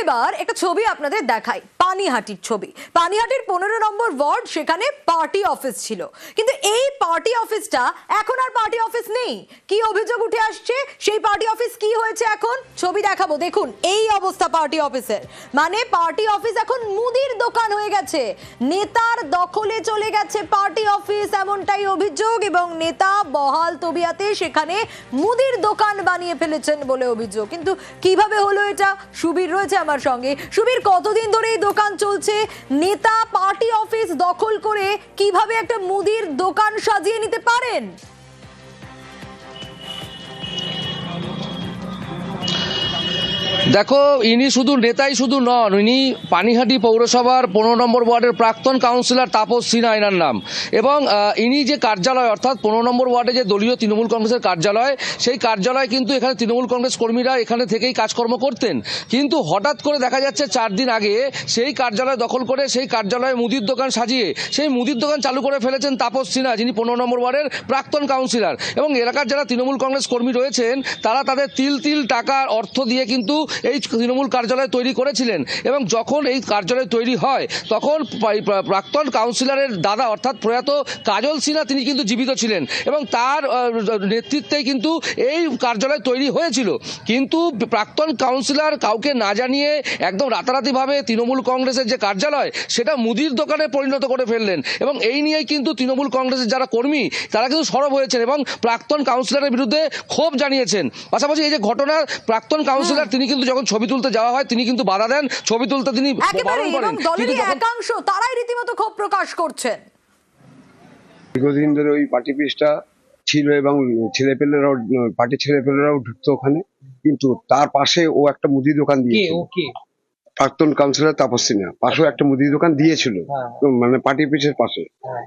এবার একটা ছবি আপনাদের দেখাই, পানিহাটির ছবি। পানিহাটির 15 নম্বর ওয়ার্ড, সেখানে পার্টি অফিস ছিল, কিন্তু এই পার্টি অফিসটা এখন আর পার্টি অফিস নেই। কি অভিযোগ উঠে আসছে, সেই পার্টি অফিস কি হয়েছে এখন ছবি দেখাবো। দেখুন এই অবস্থা পার্টি অফিসের, মানে পার্টি অফিস এখন মুদির দোকান হয়ে গেছে। নেতার দখলে চলে গেছে পার্টি অফিস, এমনটাই অভিযোগ, এবং নেতা বহাল তবিয়াতে সেখানে মুদির দোকান বানিয়ে ফেলেছেন বলে অভিযোগ। কিন্তু কিভাবে হলো এটা, সুবীর রয়েছে আমার সঙ্গে। সুবীর, কতদিন ধরে এই দোকান চলছে? নেতা পার্টি অফিস দখল করে কিভাবে একটা মুদির দোকান সাজিয়ে নিতে পারেন? দেখো, ইনি শুধু নেতাই শুধু নন, ইনি পানিহাটি পৌরসভার 15 নম্বর ওয়ার্ডের প্রাক্তন কাউন্সিলর তাপস সিনহা এনার নাম। এবং ইনি যে কার্যালয়, অর্থাৎ 15 নম্বর ওয়ার্ডে যে দলীয় তৃণমূল কংগ্রেসের কার্যালয়, সেই কার্যালয় কিন্তু এখানে তৃণমূল কংগ্রেস কর্মীরা এখানে থেকেই কাজকর্ম করতেন। কিন্তু হঠাৎ করে দেখা যাচ্ছে 4 দিন আগে সেই কার্যালয় দখল করে সেই কার্যালয়ে মুদির দোকান সাজিয়ে সেই মুদির দোকান চালু করে ফেলেছেন তাপস সিনহা, যিনি 15 নম্বর ওয়ার্ডের প্রাক্তন কাউন্সিলর। এবং এলাকার যারা তৃণমূল কংগ্রেস কর্মী রয়েছেন তারা তাদের তিল তিল টাকার অর্থ দিয়ে কিন্তু এই তৃণমূল কার্যালয় তৈরি করেছিলেন। এবং যখন এই কার্যালয় তৈরি হয় তখন প্রাক্তন কাউন্সিলরের দাদা অর্থাৎ প্রয়াত কাজল সিনহা তিনি কিন্তু জীবিত ছিলেন, এবং তার নেতৃত্বেই কিন্তু এই কার্যালয় তৈরি হয়েছিল। কিন্তু প্রাক্তন কাউন্সিলর কাউকে না জানিয়ে একদম রাতারাতিভাবে তৃণমূল কংগ্রেসের যে কার্যালয় সেটা মুদির দোকানে পরিণত করে ফেললেন। এবং এই নিয়েই কিন্তু তৃণমূল কংগ্রেসের যারা কর্মী তারা কিন্তু সরব হয়েছেন এবং প্রাক্তন কাউন্সিলরের বিরুদ্ধে ক্ষোভ জানিয়েছেন। পাশাপাশি এই যে ঘটনা, প্রাক্তন কাউন্সিলর তিনি কিন্তু যখন ছবি তুলতে যাওয়া হয় তিনি কিন্তু বাধা দেন, ছবি তুলতে তিনি বারণ করেন। দলেরই একাংশ তারাই রীতিমতো ক্ষোভ প্রকাশ করছেন। দীর্ঘদিন ধরে ওই পার্টি পিসটা ছিল এবং ছেলেপেলেরাও, পার্টি ছেলেপেলেরাও ঢুকতো ওখানে। কিন্তু তার পাশে ও একটা মুদি দোকান দিয়েছিল, প্রাক্তন কাউন্সিলর তাপস সিনহা পাশেও একটা মুদি দোকান দিয়েছিল, মানে পার্টি অফিসের পাশে।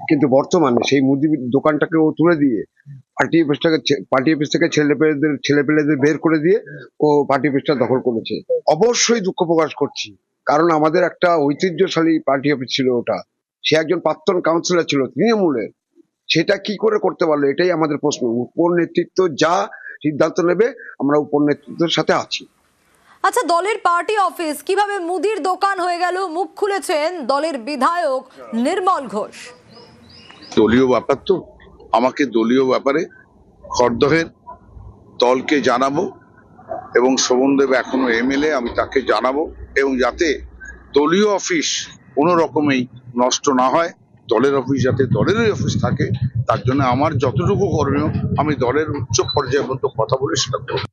কিন্তু বর্তমানে সেই মুদি দোকানটাকে ও তুলে দিয়ে পার্টি অফিস থেকে ছেলেপেলেদের বের করে দিয়ে ও পার্টি অফিসটা দখল করেছে। অবশ্যই দুঃখ প্রকাশ করছি, কারণ আমাদের একটা ঐতিহ্যশালী পার্টি অফিস ছিল ওটা। সে একজন প্রাক্তন কাউন্সিলর ছিল তৃণমূলের, সেটা কি করে করতে পারলো এটাই আমাদের প্রশ্ন। উপর নেতৃত্ব যা সিদ্ধান্ত নেবে আমরা উপর নেতৃত্বের সাথে আছি। আচ্ছা, দলের পার্টি অফিস কিভাবে মুদির দোকান হয়ে গেল, মুখ খুলেছেন দলের বিধায়ক নির্মল ঘোষ। দলীয় ব্যাপার তো, আমাকে দলীয় ব্যাপারে খড়দহের দলকে জানাবো এবং শোভনদেব এখনো এমএলএ, আমি তাকে জানাবো, এবং যাতে দলীয় অফিস কোনো রকমেই নষ্ট না হয়, দলের অফিস যাতে দলেরই অফিস থাকে, তার জন্য আমার যতটুকু করণীয় আমি দলের উচ্চ পর্যায়ে পর্যন্ত কথা বলে সেটা করব।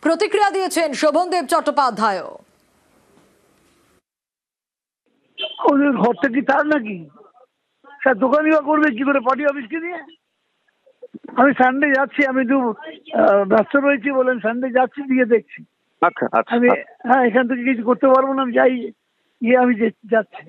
প্রতিক্রিয়া দিয়েছেন শোভনদেব চট্টোপাধ্যায়। ওদের ঘরটা কি তার নাকি? স্যার দোকানই বা করবে কি করে পার্টি অফিসকে নিয়ে? আমি সানডে যাচ্ছি, আমি একটু ব্যস্ত রয়েছি বলেন, সানডে যাচ্ছি, দিয়ে দেখছি। আচ্ছা আচ্ছা, আমি হ্যাঁ এখান থেকে কিছু করতে পারবো না, আমি যাই, গিয়ে আমি যাচ্ছি।